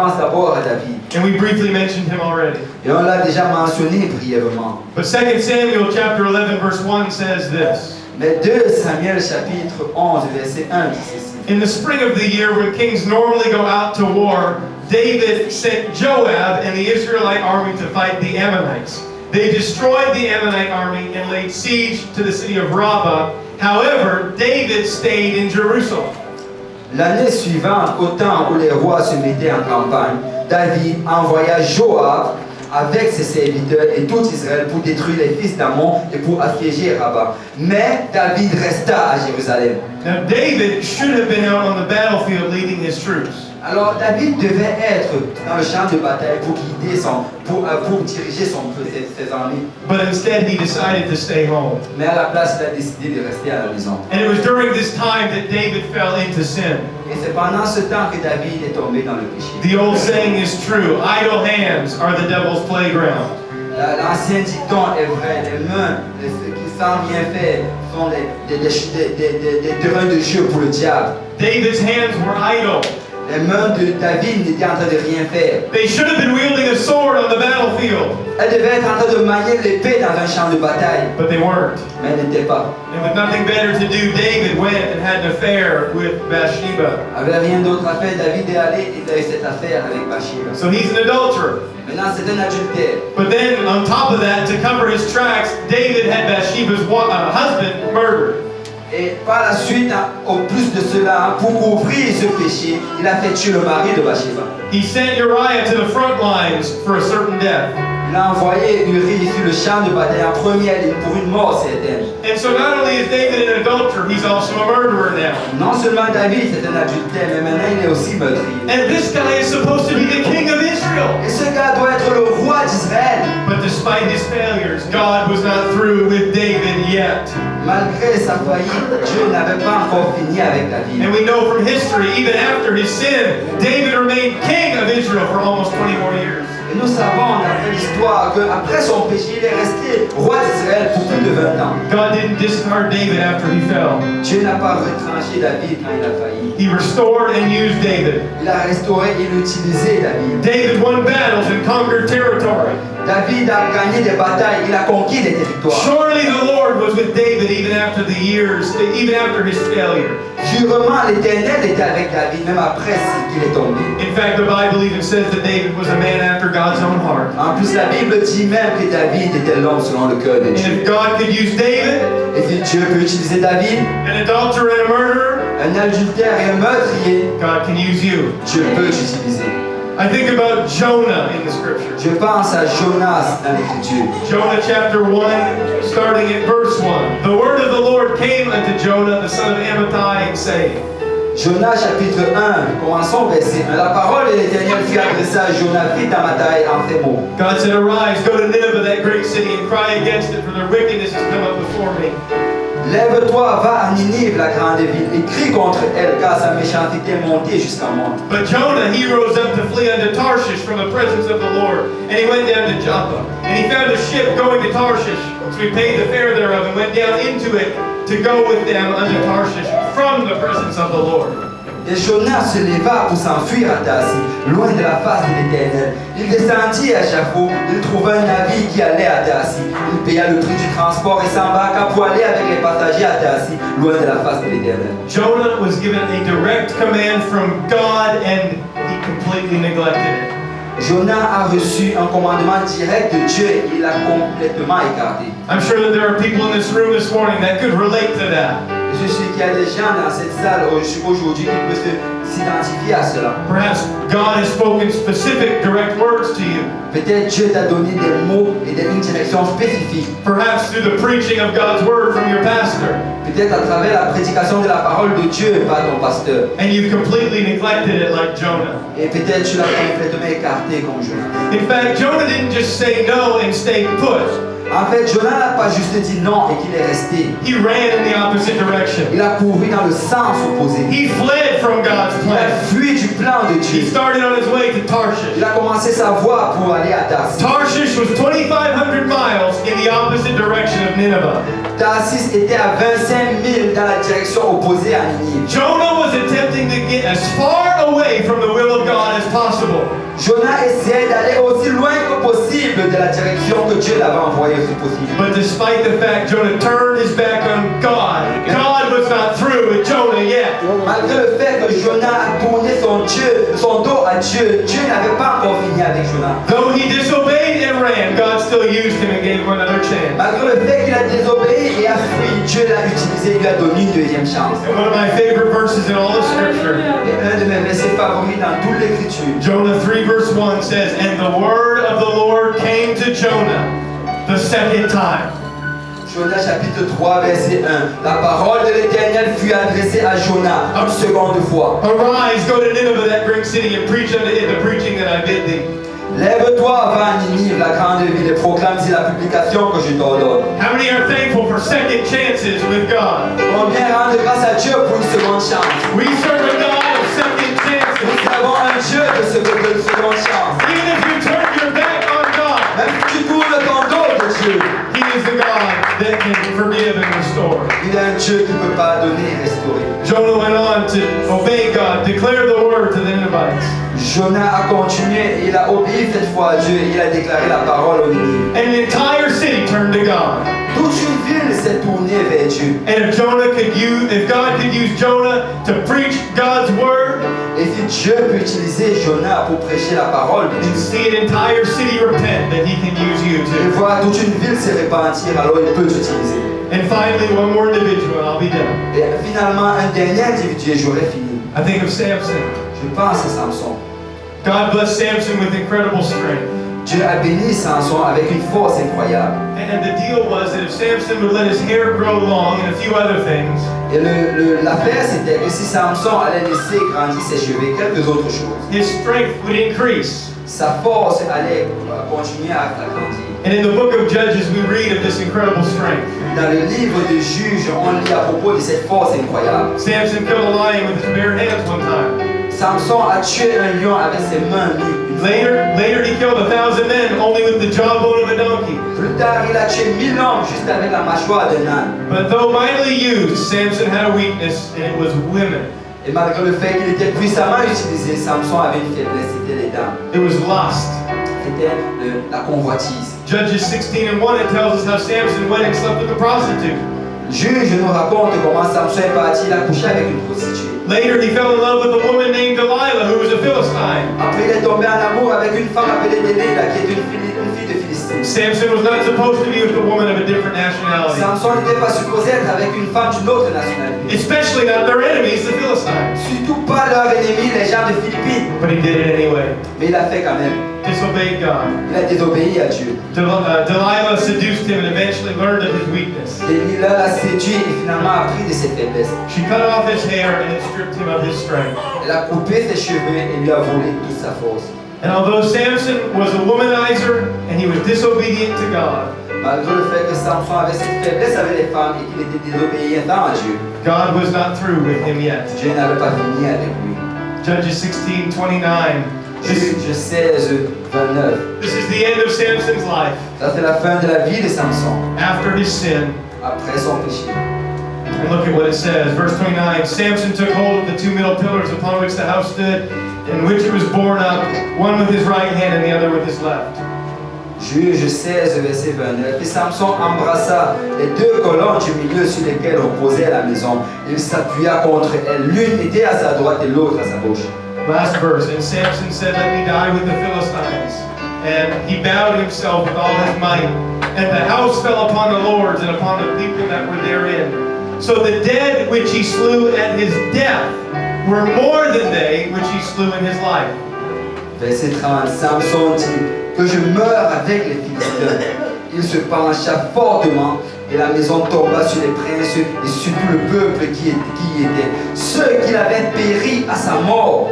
pense d'abord à David. And we briefly mentioned him already. Et on l'a déjà mentionné brièvement. But 2 Samuel chapter 11 verse 1 says this. Mais 2 Samuel chapitre 11 verset 1 dit ceci. In the spring of the year when kings normally go out to war, David sent Joab and the Israelite army to fight the Ammonites. They destroyed the Ammonite army and laid siege to the city of Rabbah. However, David stayed in Jerusalem. L'année suivante, au temps où les rois se mettaient en campagne, David envoya Joab avec ses serviteurs et tout Israël pour détruire les fils d'Ammon et pour assiéger Rabbah. Mais David resta à Jérusalem. Now David should have been out on the battlefield leading his troops. Alors David devait être dans le champ de bataille pour guider pour diriger ses armées. But instead he decided to stay home. Mais à la place, il a décidé de rester à la maison. And it was during this time that David fell into sin. Et c'est pendant ce temps que David est tombé dans le péché. The old saying is true, idle hands are the devil's playground. L'ancien dicton est vrai, les mains, ceux qui sans rien faire, sont des terrains de jeu pour le diable. David's hands were idle. Les mains de David n'étaient en train de rien faire. They should have been wielding a sword on the battlefield, Elles devaient être en train de manier l'épée dans un champ de bataille, but they weren't. mais elles n'étaient pas. And with nothing better to do, David went and had an affair with Bathsheba. Avait rien d'autre à faire, David est allé et il a eu cette affaire avec Bathsheba. So he's an adulterer. Maintenant, c'est un adultère. But then, on top of that, to cover his tracks, David had Bathsheba's husband murdered. Et par la suite, au plus de cela, pour couvrir ce péché, il a fait tuer le mari de Bathsheba. He sent Uriah to the front lines for a certain death. Il a envoyé Uri sur le champ de bataille en première ligne pour une mort certaine. And so not only is David an adulterer, he's also a murderer now. Non seulement David c'est un adultère, mais maintenant il est aussi meurtrier. And this guy is supposed to be the king of Israel. Et ce gars doit être le roi d'Israël. But despite his failures, God was not through with David yet. Malgré sa faillite, Dieu n'avait pas encore fini avec David. And we know from history, even after his sin, David remained king of Israel for almost 20 more years. Et nous savons d'après l'histoire qu'après son péché, il est resté roi d'Israël pour plus de 20 ans. God didn't discard David after he fell. Dieu n'a pas retranché David quand il a failli. He restored and used David. Il a restauré et utilisé David. David won battles and conquered territory. David a gagné des batailles, il a conquis des territoires. Surely the Lord was with David even after the years, even after his failure. Sûrement l'Éternel était avec David même après qu'il est tombé. In fact, the Bible even says that David was a man after God's own heart. En plus, la Bible dit même que David était l'homme selon le cœur de And Dieu. if God could use David, Et si Dieu peut utiliser David, an adulterer and a murderer, un adultère et un meurtrier, God can use you. Dieu peut t'utiliser. I think about Jonah in the scripture. Je pense à Jonas dans l'Écriture. Jonah chapter 1, starting at verse 1. The word of the Lord came unto Jonah, the son of Amittai, saying, Jonas chapitre 1, commençons verset 1. La parole de l'Éternel fut adressée à Jonas, fils d'Amittai, en ces mots. God said, Arise, go to Nineveh, that great city, and cry against it, for their wickedness has come up before me. Lève-toi, va à Ninive, la grande ville, et crie contre elle, car sa méchanceté est montée jusqu'à moi. But Jonah, he rose up to flee unto Tarshish from the presence of the Lord. And he went down to Joppa. And he found a ship going to Tarshish. So he paid the fare thereof and went down into it to go with them unto Tarshish from the presence of the Lord. Et Jonas se leva pour s'enfuir à Tarsis, loin de la face de l'Éternel. Il descendit à Jaffo, il trouva un navire qui allait à Tarsis. Il paya le prix du transport et s'embarqua pour aller avec les passagers à Tarsis, loin de la face de l'Éternel. Jonah was given a direct command from God and he completely neglected it. Jonas a reçu un commandement direct de Dieu et il l'a complètement écarté. I'm sure that there are people in this room this morning that could relate to that. Je suis qu'il y a des gens dans cette salle aujourd'hui qui peuvent s'identifier à cela. Perhaps God has spoken specific direct words to you. Peut-être Dieu t'a donné des mots et une direction spécifique. Perhaps through the preaching of God's word from your pastor. Peut-être à travers la prédication de la parole de Dieu par ton pasteur. And you've completely neglected it like Jonah. Et peut-être tu l'as complètement écarté comme Jonas. In fact, Jonah didn't just say no and stay put. En fait, Jonas n'a pas juste dit non et qu'il est resté. He ran in the opposite direction. Il a couru dans le sens opposé. He fled from God's Il a plan. fui du plan de He Dieu. started on his way to Il Tarshish. a commencé sa voie pour aller à Tarsis. Tarshish was 2,500 miles in the opposite direction of Nineveh. Tarsis était à 25 000 dans la direction opposée à Ninive. Jonah was attempting to get as far away from the will of God as possible. Jonas essayait d'aller aussi loin que possible de la direction que Dieu l'avait envoyé aussi possible. But despite the fact Jonah turned his back on God, God was not through with Jonah yet. Malgré le fait que Jonas a tourné son dos à Dieu, Dieu n'avait pas encore fini avec Jonas. Though he disobeyed and ran, God still used him and gave him another chance. Malgré le fait qu'il a désobéi et a fui, Dieu l'a utilisé, lui a donné une deuxième chance. And one of my favorite verses in all of Scripture, Et un de mes versets favoris dans toute l'Écriture, Jonah 3 verse 1 says, "And the word of the Lord came to Jonah the second time." Jonas chapitre 3 verset 1. La parole de l'Éternel fut adressée à Jonas une seconde fois. Arise, go to Nineveh, that great city, and preach unto it the preaching that I bid thee. Lève-toi, va à Ninive, la grande ville, et proclame-y la publication que je t'ordonne. How many are thankful for second chances with God? Combien rendre grâce à Dieu pour une seconde chance? We serve a God of second chances. Nous avons un Dieu de seconde chance. Even if you turn your back on God, Même si tu tournes ton dos de Dieu, He is the God that can forgive and restore. il est un Dieu qui peut pardonner et restaurer. Jonah went on to obey God, declare the word to the Ninevites. Jonas a continué, il a obéi cette fois à Dieu et il a déclaré la parole au Ninive. And the entire city turned to God. Toute une ville s'est tournée vers Dieu. And if God could use Jonah to preach God's word Et si Dieu peut utiliser Jonas pour prêcher la parole de and Dieu, see an entire city repent, then He can use you et too. voir toute une ville se repentir, alors il peut t'utiliser. And finally, one more individual, and I'll be done. Et finalement, un dernier individu, et j'aurai fini. I think of Samson. Je pense à Samson. God blessed Samson with incredible strength. Dieu a béni Samson avec une force incroyable. And the deal was that if Samson would let his hair grow long and a few other things, Et l'affaire, c'était que si Samson allait laisser grandir ses cheveux, quelques autres choses, his strength would increase. sa force allait continuer à grandir. And in the book of Judges, we read of this incredible strength. Dans le livre de Juges, on lit à propos de cette force incroyable. Samson killed a lion with his bare hands one time. Samson a tué un lion avec ses mains nues. Later he killed 1,000 men only with the jawbone of a donkey. Plus tard, il a tué 1000 hommes juste avec la mâchoire d'un âne. But though mightily used, Samson had a weakness, and it was women. Et malgré le fait qu'il était puissamment utilisé, Samson avait une faiblesse, c'était les dames. It was lust. C'était la convoitise. Judges 16 and 1, it tells us how Samson went and slept with a prostitute. Juge nous raconte comment Samson est parti, il a couché avec une prostituée. Later, he fell in love with a woman named Delilah, who was a Philistine. Après, il est tombé en amour avec une femme appelée Delilah, qui est une fille de Philistine. Samson was not supposed to be with a woman of a different nationality, Samson n'était pas supposé être avec une femme d'une autre nationalité. especially not their enemies, the Philistines. Surtout pas leur ennemi, les gens de Philippines. But he did it anyway. Mais il a fait quand même. Disobeyed God. Il a désobéi à Dieu. Delilah seduced him and eventually learned of his weakness. Delilah l'a séduit et finalement appris de ses faiblesses. She cut off his hair and it stripped him of his strength. Elle a coupé ses cheveux et lui a volé toute sa force. And although Samson was a womanizer and he was disobedient to God, Malgré le fait que Samson avait cette faiblesse avec les femmes et qu'il était désobéissant à Dieu, God was not through with him yet. Dieu n'avait pas fini avec lui. Judges 16:29. Juge 16, 29. This is the end of Samson's life Ça c'est la fin de la vie de Samson, after his sin. après son péché. And look at what it says. Verse 29. Samson took hold of the two middle pillars upon which the house stood, in which it was borne up, one with his right hand and the other with his left. Juge 16, verset 29. Et Samson embrassa les deux colonnes du milieu sur lesquelles reposait la maison. Il s'appuya contre elles. L'une était à sa droite et l'autre à sa gauche. Last verse. And Samson said, "Let me die with the Philistines." And he bowed himself with all his might. And the house fell upon the lords and upon the people that were therein. So the dead which he slew at his death were more than they which he slew in his life. Verset 30. Samson dit que je meure avec les Philistins. Il se pencha fortement et la maison tomba sur les princes et sur tout le peuple qui y était. Ceux qui l'avaient péri à sa mort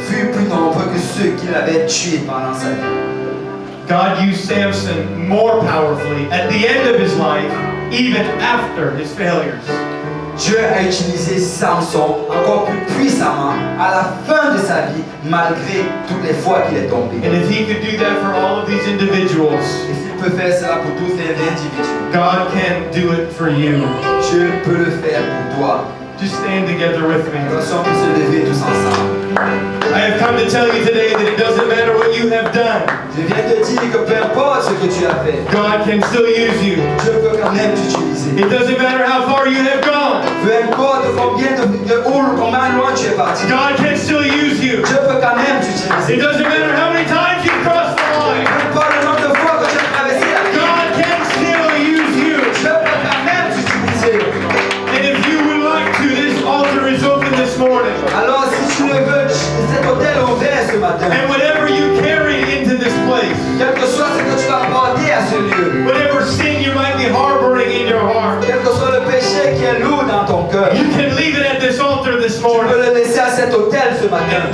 furent plus nombreux que ceux qui l'avaient tué pendant sa vie. God used Samson more powerfully at the end of his life, even after his failures. Dieu a utilisé Samson encore plus puissamment à la fin de sa vie, malgré toutes les fois qu'il est tombé. And if he could do that for all of these individuals, Et s'il peut faire cela pour tous ces individus, God can do it for you. Dieu peut le faire pour toi. Just stand together with me. Nous sommes se lever tous ensemble. I have come to tell you today that it doesn't matter what you have done. Je viens te dire que peu importe ce que tu as fait, God can still use you. Dieu peut quand même t'utiliser. It doesn't matter how far you have gone. Peu importe combien combien loin tu es parti, God can still use you. Dieu peut quand même It t'utiliser. doesn't matter how many times you've crossed the line. Peu importe le nombre de fois que tu as traversé la vie, God can still use you. Dieu peut quand même t'utiliser. And if you would like to, this altar is open this morning. Alors si tu le veux, cet hôtel est ouvert ce matin. And whatever you carried into this place, Quel que soit ce que tu vas porter à ce lieu, whatever sin you might be harboring in your heart, quel que soit le péché qui est lourd dans ton cœur, you can leave it at this altar this tu peux morning. le laisser à cet hôtel ce matin.